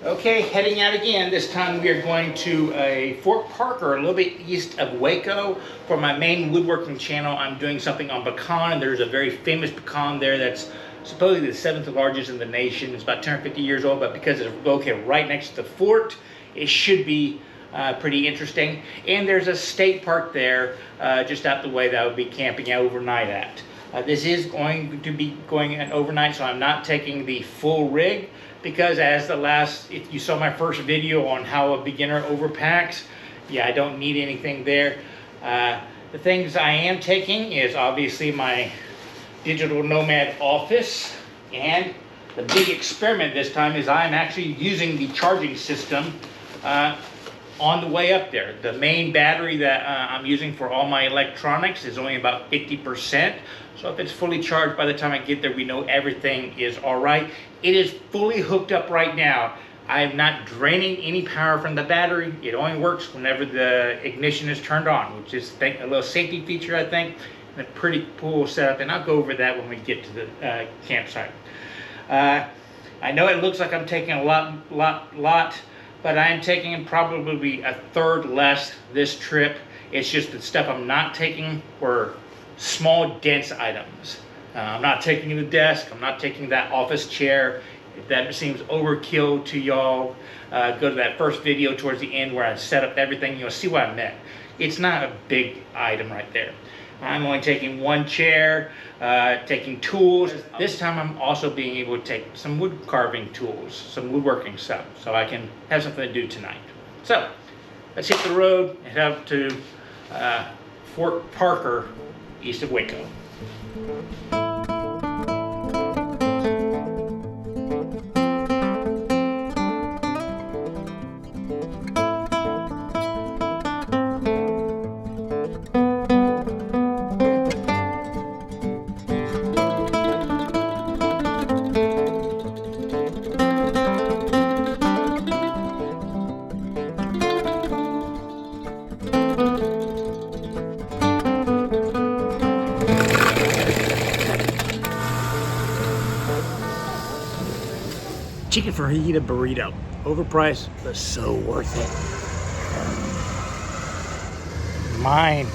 Okay, heading out again. This time we are going to Fort Parker, a little bit east of Waco. For my main woodworking channel, I'm doing something on pecan. There's a very famous pecan there that's supposedly the 7th largest in the nation. It's about 250 years old, but because it's located right next to the fort, it should be pretty interesting. And there's a state park there just out the way that I would be camping out overnight at. This is going to be going an overnight, so I'm not taking the full rig, because if you saw my first video on how a beginner overpacks, yeah, I don't need anything there. The things I am taking is obviously my digital nomad office, and the big experiment this time is I'm actually using the charging system on the way up there. The main battery that I'm using for all my electronics is only about 50%. So if it's fully charged by the time I get there, we know everything is all right. It is fully hooked up right now. I am not draining any power from the battery. It only works whenever the ignition is turned on, which is a little safety feature, I think, and a pretty cool setup. And I'll go over that when we get to the campsite. I know it looks like I'm taking a lot, but I'm taking probably a third less this trip. It's just the stuff I'm not taking were small, dense items. I'm not taking the desk. I'm not taking that office chair. If that seems overkill to y'all, go to that first video towards the end where I set up everything. You'll see what I meant. It's not a big item right there. I'm only taking one chair, taking tools. This time I'm also being able to take some wood carving tools, some woodworking stuff, so I can have something to do tonight. So let's hit the road and head up to Fort Parker, east of Waco. Chicken fajita burrito. Overpriced, but so worth it. Mine.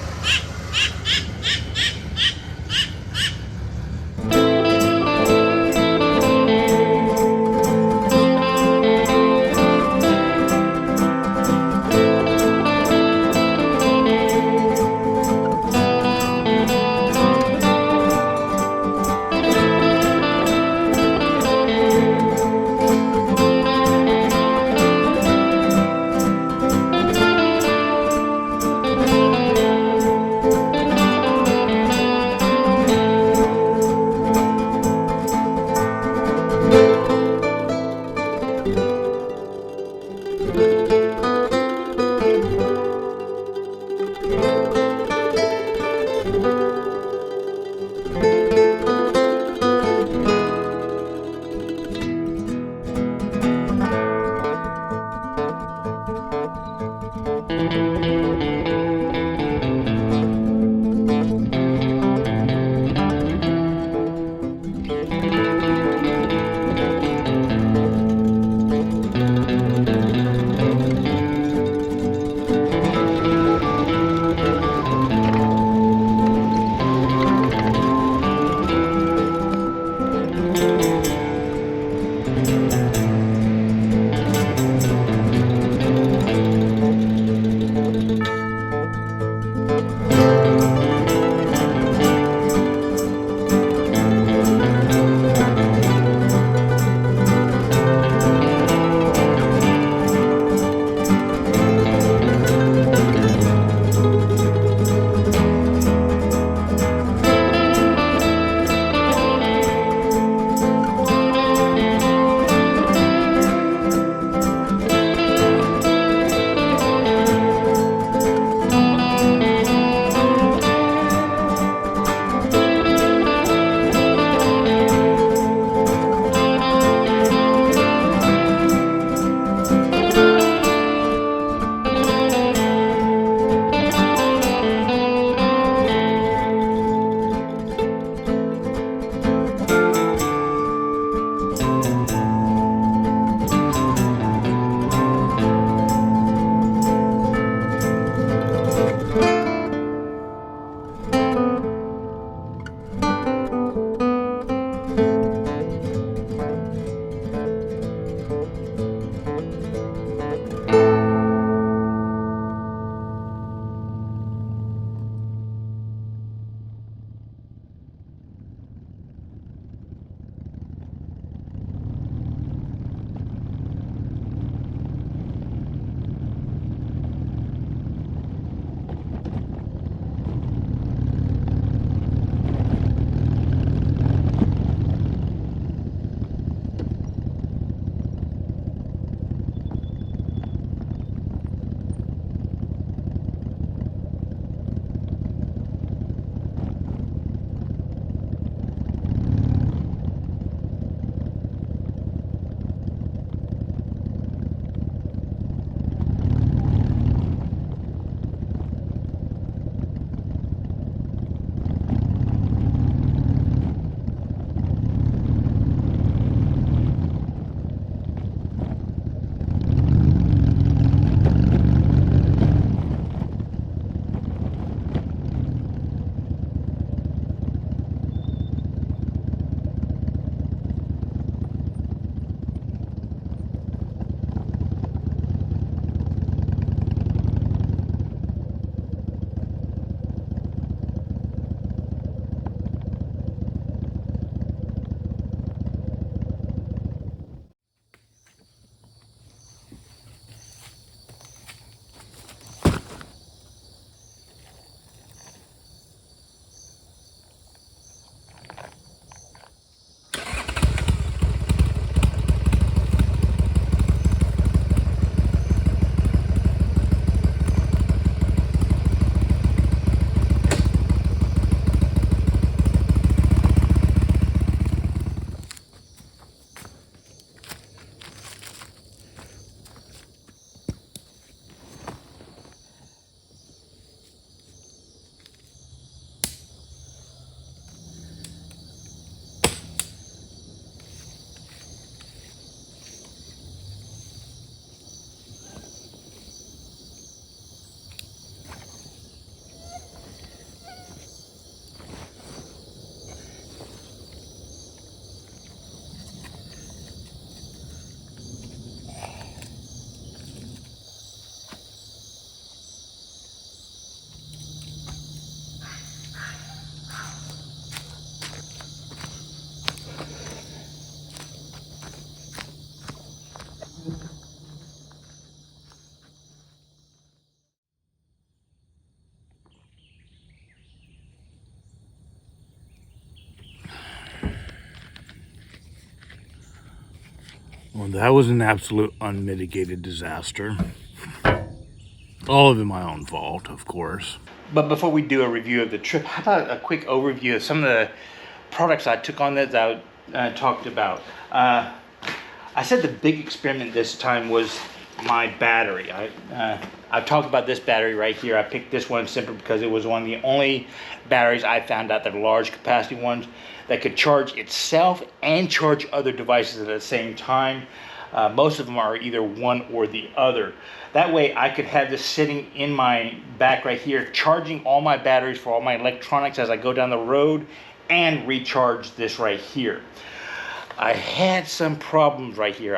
Well, that was an absolute unmitigated disaster. All of it my own fault, of course. But before we do a review of the trip, how about a quick overview of some of the products I took on that I talked about. I said the big experiment this time was my battery. I've talked about this battery right here. I picked this one simply because it was one of the only batteries I found out that are large capacity ones that could charge itself and charge other devices at the same time. Most of them are either one or the other. That way I could have this sitting in my back right here, charging all my batteries for all my electronics as I go down the road, and recharge this right here. I had some problems right here.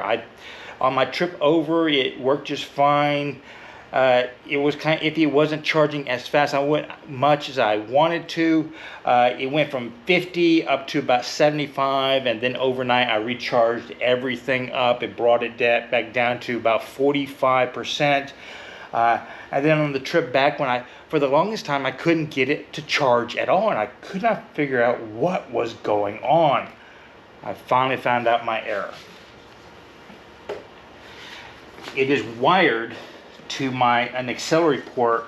On my trip over, it worked just fine. It was kind of iffy. It wasn't charging as fast much as I wanted to. It went from 50 up to about 75, and then overnight I recharged everything up. It brought it back down to about 45%. And then on the trip back, for the longest time, I couldn't get it to charge at all, and I could not figure out what was going on. I finally found out my error. It is wired to an auxiliary port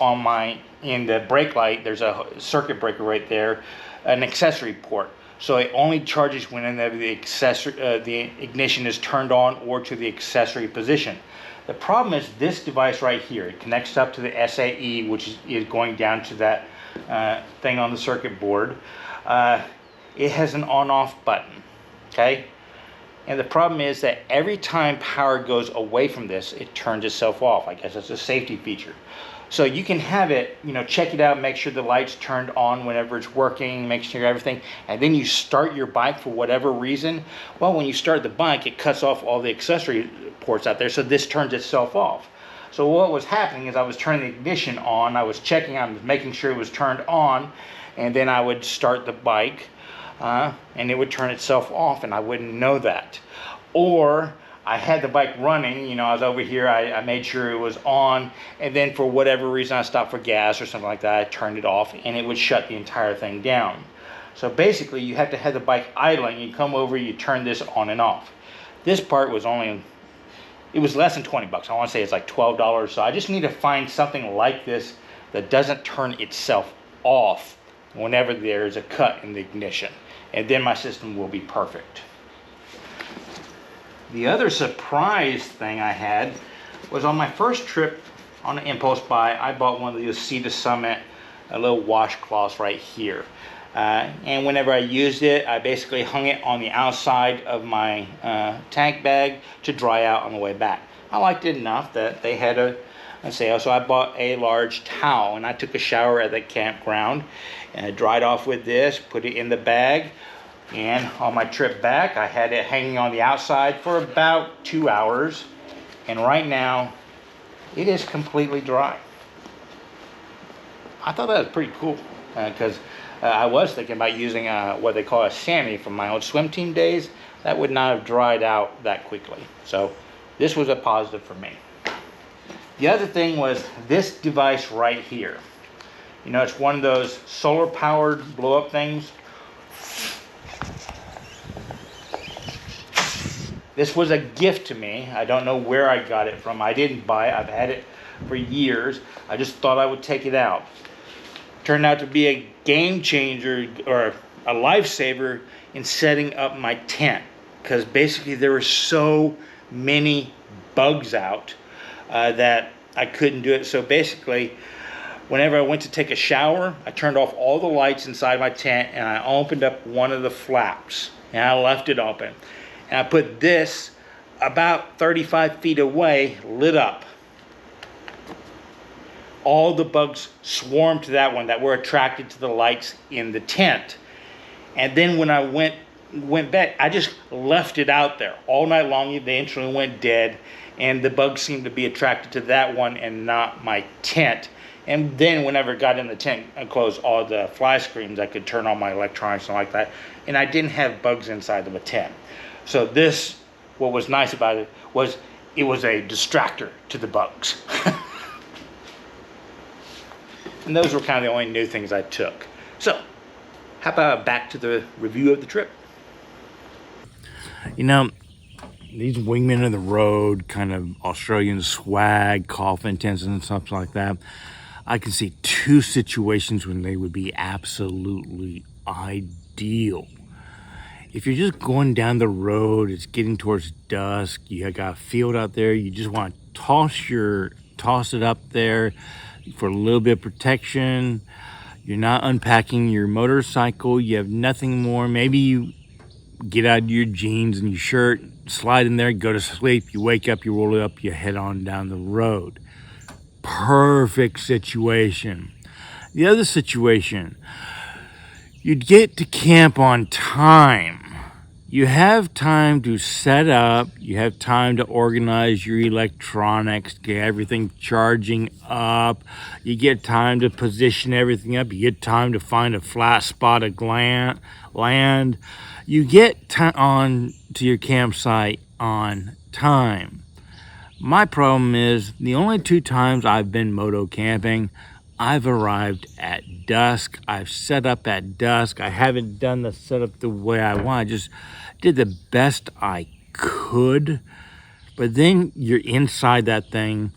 in the brake light. There's a circuit breaker right there, an accessory port. So it only charges whenever the ignition is turned on or to the accessory position. The problem is this device right here. It connects up to the SAE, which is going down to that thing on the circuit board. It has an on-off button, okay? And the problem is that every time power goes away from this, it turns itself off. I guess it's a safety feature. So you can have it, check it out, make sure the light's turned on whenever it's working, make sure everything, and then you start your bike for whatever reason. Well, when you start the bike, it cuts off all the accessory ports out there, so this turns itself off. So what was happening is I was turning the ignition on, I was making sure it was turned on, and then I would start the bike, and it would turn itself off, and I wouldn't know that. Or I had the bike running, I was over here, I made sure it was on, and then for whatever reason I stopped for gas or something like that, I turned it off, and it would shut the entire thing down. So basically you have to have the bike idling, you come over, you turn this on and off. This part was it was less than 20 bucks. I want to say it's like $12, so I just need to find something like this that doesn't turn itself off whenever there's a cut in the ignition, and then my system will be perfect. The other surprise thing I had was on my first trip on an impulse buy, I bought one of these Sea to Summit, a little washcloths right here. And whenever I used it, I basically hung it on the outside of my tank bag to dry out on the way back. I liked it enough that they had a sale, so I bought a large towel, and I took a shower at the campground, and I dried off with this, put it in the bag, and on my trip back, I had it hanging on the outside for about 2 hours, and right now, it is completely dry. I thought that was pretty cool, because I was thinking about using what they call a Sammy from my old swim team days. That would not have dried out that quickly. So this was a positive for me. The other thing was this device right here. It's one of those solar powered blow up things. This was a gift to me. I don't know where I got it from. I didn't buy it. I've had it for years. I just thought I would take it out. Turned out to be a game changer or a lifesaver in setting up my tent, because basically there were so many bugs out that I couldn't do it. So basically, whenever I went to take a shower, I turned off all the lights inside my tent, and I opened up one of the flaps, and I left it open. And I put this about 35 feet away, lit up. All the bugs swarmed to that one that were attracted to the lights in the tent. And then when I went back, I just left it out there all night long. They eventually went dead, and the bugs seemed to be attracted to that one and not my tent. And then whenever I got in the tent, I closed all the fly screens. I could turn on my electronics and like that, and I didn't have bugs inside of a tent. So what was nice about it was a distractor to the bugs. And those were kind of the only new things I took. So, how about back to the review of the trip? these wingmen of the road, kind of Australian swag, coffin tents and stuff like that, I can see two situations when they would be absolutely ideal. If you're just going down the road, it's getting towards dusk, you got a field out there, you just want to toss it up there for a little bit of protection. You're not unpacking your motorcycle, you have nothing more. Maybe you get out your jeans and your shirt, slide in there, go to sleep, you wake up, you roll it up, you head on down the road. Perfect situation. The other situation, you'd get to camp on time. You have time to set up, you have time to organize your electronics, get everything charging up, you get time to position everything up, you get time to find a flat spot of land. You get on to your campsite on time. My problem is the only 2 times I've been moto camping, I've arrived at dusk. I've set up at dusk. I haven't done the setup the way I want. I just did the best I could. But then you're inside that thing.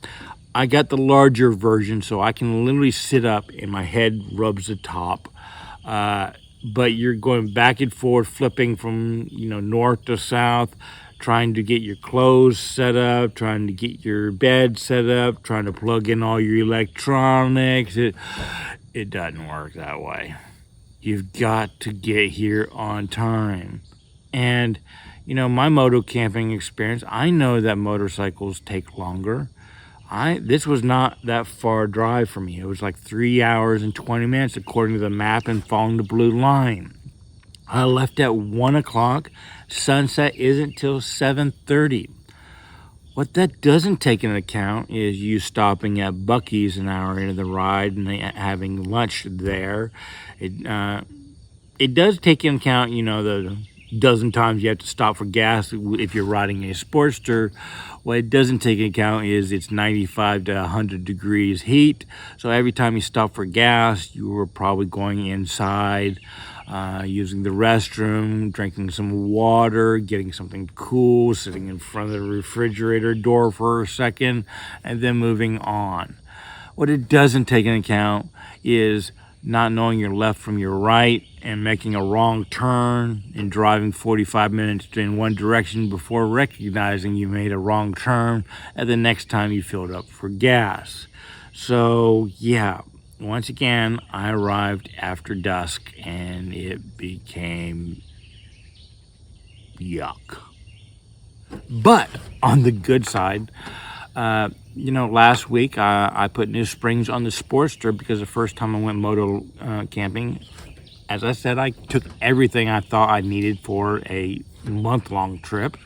I got the larger version, so I can literally sit up and my head rubs the top. But you're going back and forth, flipping from north to south, trying to get your clothes set up, trying to get your bed set up, trying to plug in all your electronics. It doesn't work that way. You've got to get here on time. And, my moto camping experience, I know that motorcycles take longer. This was not that far a drive for me. It was like 3 hours and 20 minutes according to the map and following the blue line. I left at 1 o'clock. Sunset isn't till 7:30. What that doesn't take into account is you stopping at Buc-ee's an hour into the ride and having lunch there. It does take into account, the dozen times you have to stop for gas if you're riding a Sportster. What it doesn't take into account is it's 95 to 100 degrees heat. So every time you stop for gas, you were probably going inside, using the restroom, drinking some water, getting something cool, sitting in front of the refrigerator door for a second, and then moving on. What it doesn't take into account is not knowing your left from your right and making a wrong turn and driving 45 minutes in one direction before recognizing you made a wrong turn, and the next time you filled up for gas. So yeah, once again, I arrived after dusk and it became yuck. But on the good side, last week I put new springs on the Sportster because the first time I went moto camping, as I said, I took everything I thought I needed for a month-long trip.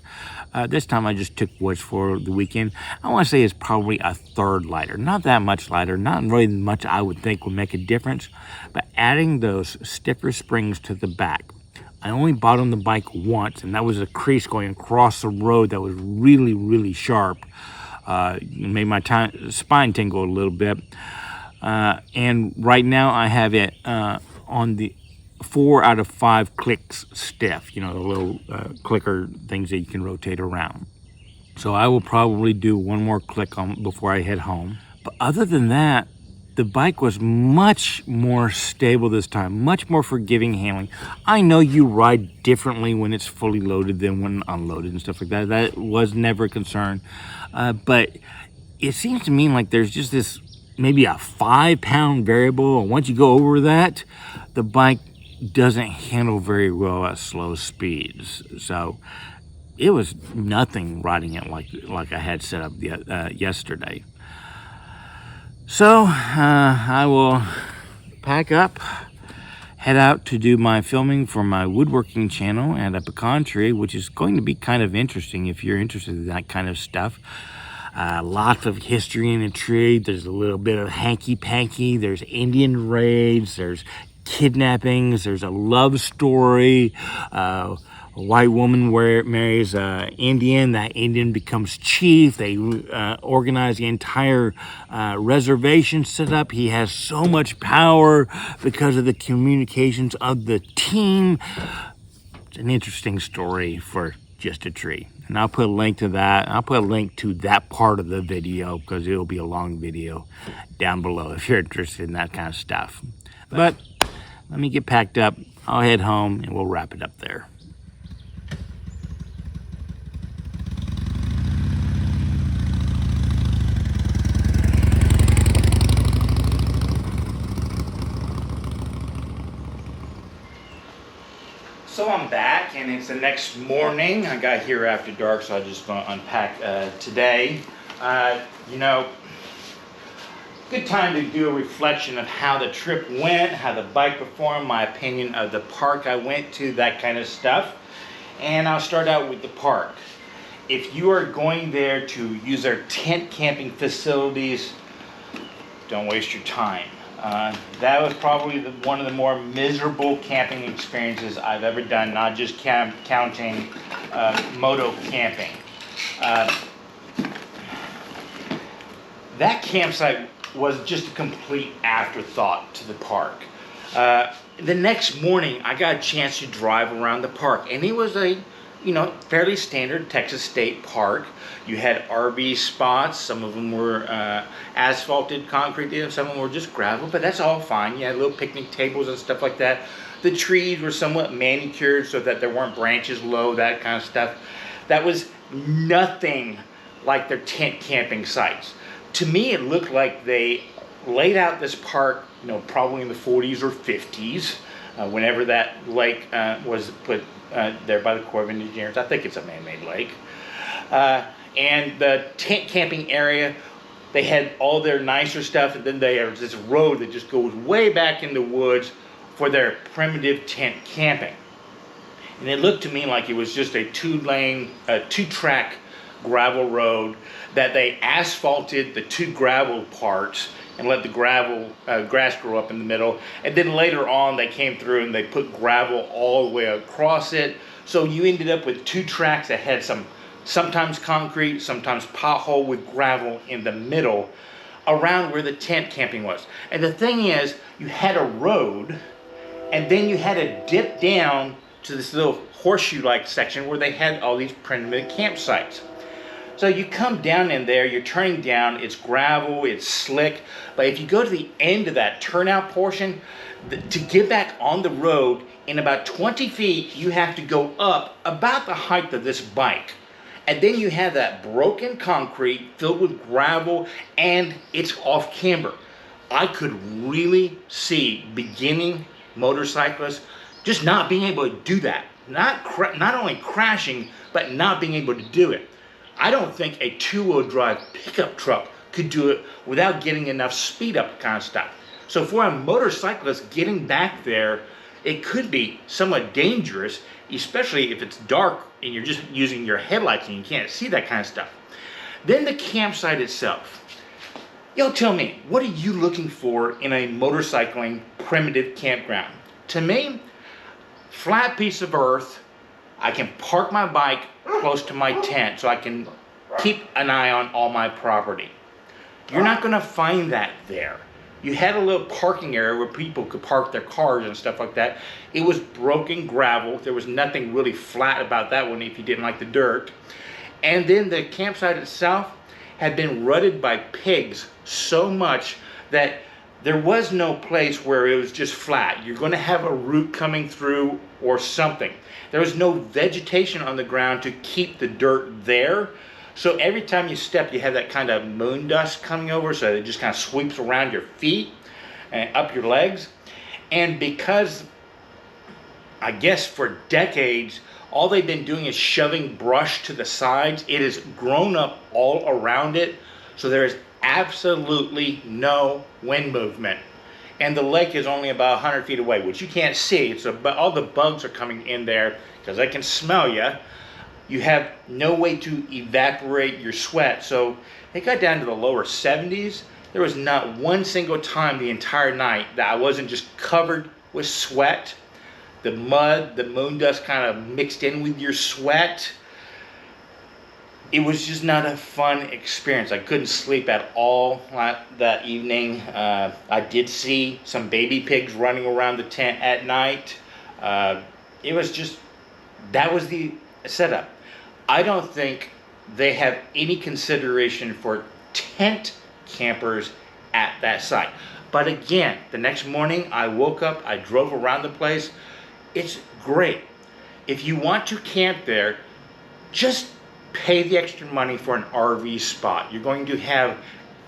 This time I just took what's for the weekend. I want to say it's probably a third lighter. Not that much lighter, not really much I would think would make a difference, but adding those stiffer springs to the back. I only bought on the bike once, and that was a crease going across the road that was really, really sharp. Made my spine tingle a little bit. And right now I have it on the 4 out of 5 clicks stiff, the little clicker things that you can rotate around. So I will probably do one more click on before I head home. But other than that, the bike was much more stable this time, much more forgiving handling. I know you ride differently when it's fully loaded than when unloaded and stuff like that. That was never a concern. But it seems to me like there's just this maybe a 5-pound variable, and once you go over that, the bike doesn't handle very well at slow speeds. So it was nothing riding it like I had set up yesterday. So I will pack up, head out to do my filming for my woodworking channel at a pecan tree, which is going to be kind of interesting if you're interested in that kind of stuff. Lots of history in the tree. There's a little bit of hanky-panky. There's Indian raids. There's kidnappings. There's a love story. A white woman marries an Indian. That Indian becomes chief. They organize the entire reservation set up. He has so much power because of the communications of the team. It's an interesting story for just a tree. And I'll put a link to that. I'll put a link to that part of the video because it'll be a long video down below if you're interested in that kind of stuff. But let me get packed up. I'll head home and we'll wrap it up there. So I'm back, and it's the next morning. I got here after dark, so I just going to unpack today. You know, good time to do a reflection of how the trip went, how the bike performed, my opinion of the park I went to, that kind of stuff. And I'll start out with the park. If you are going there to use their tent camping facilities, don't waste your time. That was probably one of the more miserable camping experiences I've ever done, not just counting moto camping. That campsite was just a complete afterthought to the park. The next morning, I got a chance to drive around the park, and it was a fairly standard Texas State park. You had RV spots. Some of them were asphalted concrete, some of them were just gravel, but that's all fine. You had little picnic tables and stuff like that. The trees were somewhat manicured so that there weren't branches low, that kind of stuff. That was nothing like their tent camping sites. To me, it looked like they laid out this park, probably in the 40s or 50s, whenever that lake was put there by the Corps of Engineers. I think it's a man-made lake. And the tent camping area, they had all their nicer stuff, and then there's this road that just goes way back in the woods for their primitive tent camping. And it looked to me like it was just a two-track gravel road that they asphalted the two gravel parts and let the grass grow up in the middle. And then later on, they came through and they put gravel all the way across it. So you ended up with two tracks that had sometimes concrete, sometimes pothole with gravel in the middle around where the tent camping was. And the thing is, you had a road, and then you had to dip down to this little horseshoe-like section where they had all these primitive campsites. So you come down in there, you're turning down, it's gravel, it's slick, but if you go to the end of that turnout portion, to get back on the road, in about 20 feet, you have to go up about the height of this bike. And then you have that broken concrete filled with gravel, and it's off camber. I could really see beginning motorcyclists just not being able to do that. Not only crashing, but not being able to do it. I don't think a two-wheel drive pickup truck could do it without getting enough speed up kind of stuff. So for a motorcyclist getting back there, it could be somewhat dangerous, especially if it's dark and you're just using your headlights and you can't see that kind of stuff. Then the campsite itself. Y'all tell me, what are you looking for in a motorcycling primitive campground? To me, flat piece of earth. I can park my bike close to my tent so I can keep an eye on all my property. You're not going to find that there. You had a little parking area where people could park their cars and stuff like that. It was broken gravel. There was nothing really flat about that one if you didn't like the dirt. And then the campsite itself had been rutted by pigs so much that there was no place where it was just flat. You're going to have a root coming through or something. There was no vegetation on the ground to keep the dirt there. So every time you step, you have that kind of moon dust coming over, so it just kind of sweeps around your feet and up your legs. And because, I guess for decades, all they've been doing is shoving brush to the sides, it has grown up all around it, so there is absolutely no wind movement. And the lake is only about 100 feet away, which you can't see. So, but all the bugs are coming in there because they can smell you. You have no way to evaporate your sweat. So it got down to the lower 70s. There was not one single time the entire night that I wasn't just covered with sweat. The mud, the moon dust kind of mixed in with your sweat. It was just not a fun experience. I couldn't sleep at all that evening. I did see some baby pigs running around the tent at night. It was just, that was the setup. I don't think they have any consideration for tent campers at that site. But again, the next morning I woke up, I drove around the place. It's great. If you want to camp there, just pay the extra money for an RV spot. You're going to have,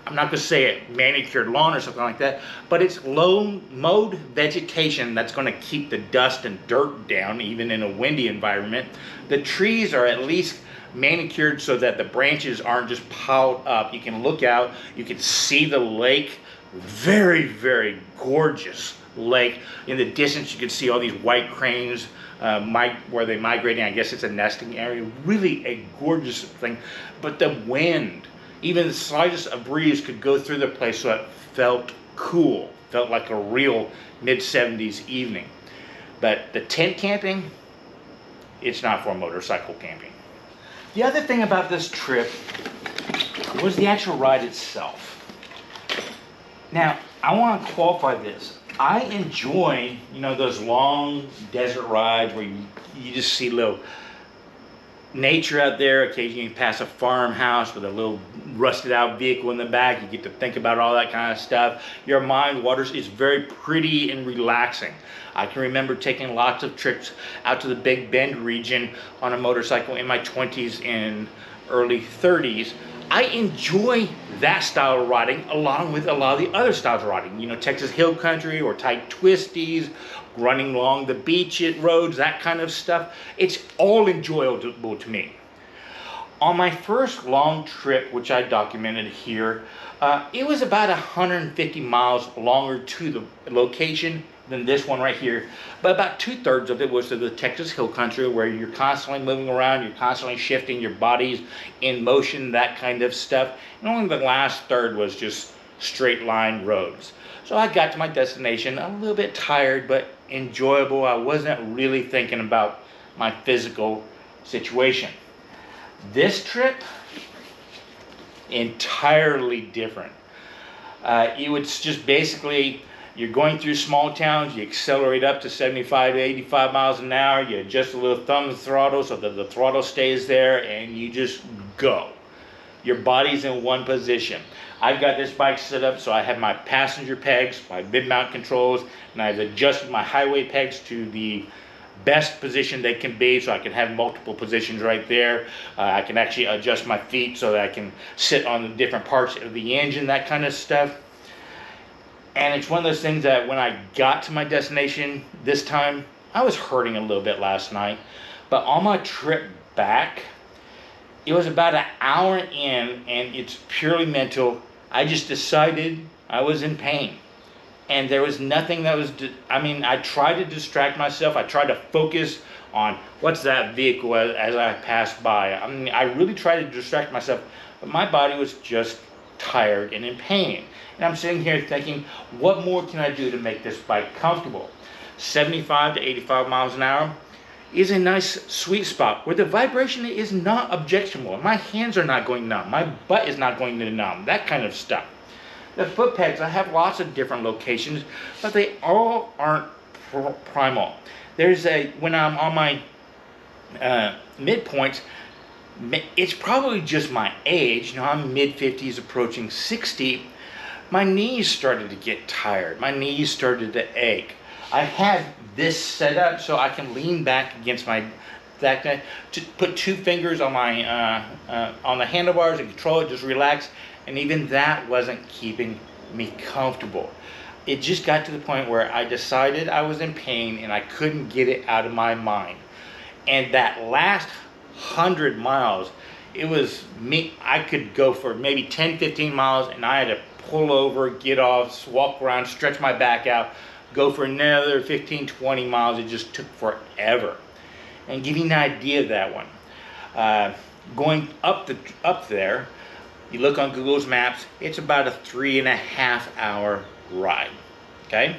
I'm not going to say it manicured lawn or something like that, but it's low mowed vegetation that's going to keep the dust and dirt down even in a windy environment. The trees are at least manicured so that the branches aren't just piled up. You can look out, you can see the lake. Very, very gorgeous lake. In the distance you can see all these white cranes where they're migrating. I guess it's a nesting area. Really a gorgeous thing. But the wind, even the slightest of breeze could go through the place, so it felt cool. Felt like a real mid-70s evening. But the tent camping, it's not for motorcycle camping. The other thing about this trip was the actual ride itself. Now, I want to qualify this. I enjoy, those long desert rides where you just see little nature out there. Occasionally you pass a farmhouse with a little rusted out vehicle in the back. You get to think about all that kind of stuff. Your mind waters. It's very pretty and relaxing. I can remember taking lots of trips out to the Big Bend region on a motorcycle in my 20s and early 30s. I enjoy that style of riding along with a lot of the other styles of riding. Texas Hill Country or tight twisties, running along the beach roads, that kind of stuff. It's all enjoyable to me. On my first long trip, which I documented here, it was about 150 miles longer to the location than this one right here, but about 2/3 of it was to the Texas Hill Country, where you're constantly moving around, you're constantly shifting, your body's in motion, that kind of stuff, and only the last third was just straight line roads. So I got to my destination a little bit tired, but enjoyable. I wasn't really thinking about my physical situation. This trip, entirely different. It was just basically, you're going through small towns, you accelerate up to 75 to 85 miles an hour, you adjust a little thumb throttle so that the throttle stays there, and you just go. Your body's in one position. I've got this bike set up so I have my passenger pegs, my mid-mount controls, and I've adjusted my highway pegs to the best position they can be, so I can have multiple positions right there. I can actually adjust my feet so that I can sit on the different parts of the engine, that kind of stuff. And it's one of those things that when I got to my destination this time, I was hurting a little bit last night, but on my trip back, it was about an hour in, and it's purely mental. I just decided I was in pain. And there was nothing that was, I tried to distract myself. I tried to focus on what's that vehicle as I passed by. I really tried to distract myself, but my body was just tired and in pain. And I'm sitting here thinking, what more can I do to make this bike comfortable? 75 to 85 miles an hour is a nice sweet spot where the vibration is not objectionable. My hands are not going numb. My butt is not going to numb. That kind of stuff. The foot pegs, I have lots of different locations, but they all aren't primal. When I'm on my midpoints, it's probably just my age. I'm mid-50s approaching 60. My knees started to get tired. My knees started to ache. I have this set up so I can lean back against my to put two fingers on my on the handlebars and control it, just relax. And even that wasn't keeping me comfortable. It just got to the point where I decided I was in pain and I couldn't get it out of my mind. And that last 100 miles, it was me. I could go for maybe 10, 15 miles, and I had to pull over, get off, walk around, stretch my back out, go for another 15, 20 miles. It just took forever. And give you an idea of that one. Going up there, you look on Google's Maps, it's about a 3.5 hour ride, okay?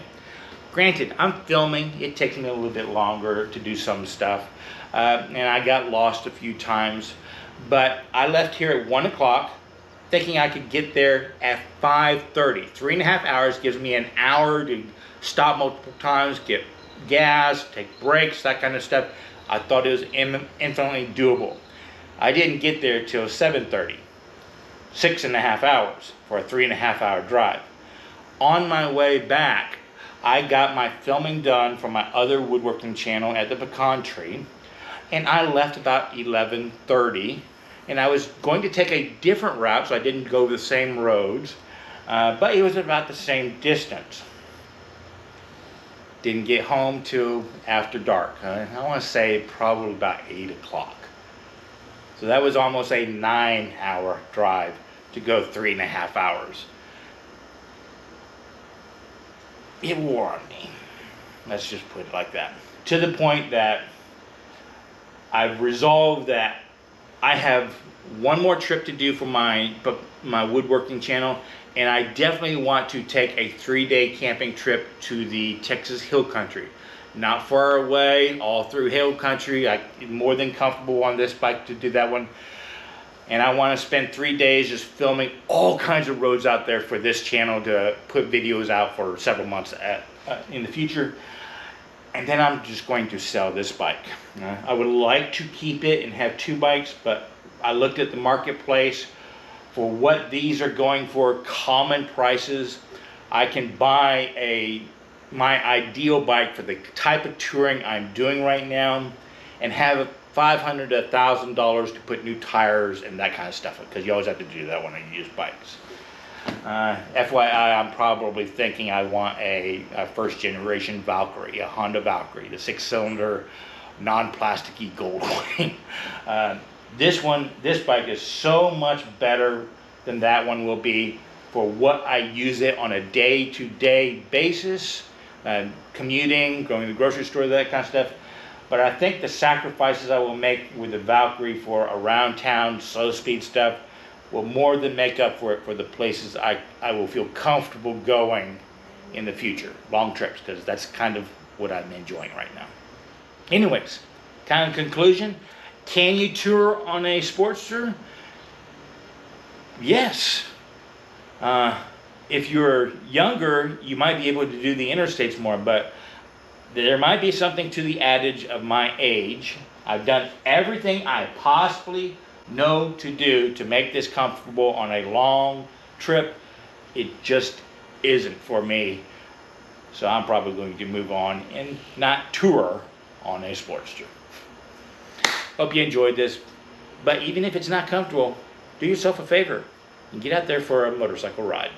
Granted, I'm filming, it takes me a little bit longer to do some stuff, and I got lost a few times, but I left here at 1 o'clock thinking I could get there at 5:30. 3.5 hours gives me an hour to stop multiple times, get gas, take breaks, that kind of stuff. I thought it was infinitely doable. I didn't get there till 7:30, 6.5 hours for a 3.5 hour drive. On my way back, I got my filming done for my other woodworking channel at the pecan tree, and I left about 11:30, and I was going to take a different route, so I didn't go the same roads, but it was about the same distance. Didn't get home till after dark. I want to say probably about 8 o'clock. So that was almost a 9-hour drive to go 3.5 hours. It wore on me. Let's just put it like that. To the point that I've resolved that I have one more trip to do for my woodworking channel, and I definitely want to take a 3-day camping trip to the Texas Hill Country. Not far away, all through Hill Country. I'm more than comfortable on this bike to do that one. And I want to spend 3 days just filming all kinds of roads out there for this channel to put videos out for several months in the future. And then I'm just going to sell this bike. I would like to keep it and have 2 bikes, but I looked at the marketplace for what these are going for, common prices. I can buy my ideal bike for the type of touring I'm doing right now and have $500 to $1,000 to put new tires and that kind of stuff, because you always have to do that when you use bikes. FYI, I'm probably thinking I want a first generation Valkyrie, a Honda Valkyrie, the 6-cylinder, non-plasticky gold wing. This bike is so much better than that one will be for what I use it on a day-to-day basis, commuting, going to the grocery store, that kind of stuff. But I think the sacrifices I will make with the Valkyrie for around town, slow speed stuff, will more than make up for it for the places I will feel comfortable going in the future, long trips, because that's kind of what I'm enjoying right now. Anyways, kind of conclusion, can you tour on a Sportster? Yes. If you're younger, you might be able to do the interstates more, but there might be something to the adage of my age. I've done everything I possibly know to do to make this comfortable on a long trip. It just isn't for me. So I'm probably going to move on and not tour on a Sportster. Hope you enjoyed this. But even if it's not comfortable, do yourself a favor and get out there for a motorcycle ride.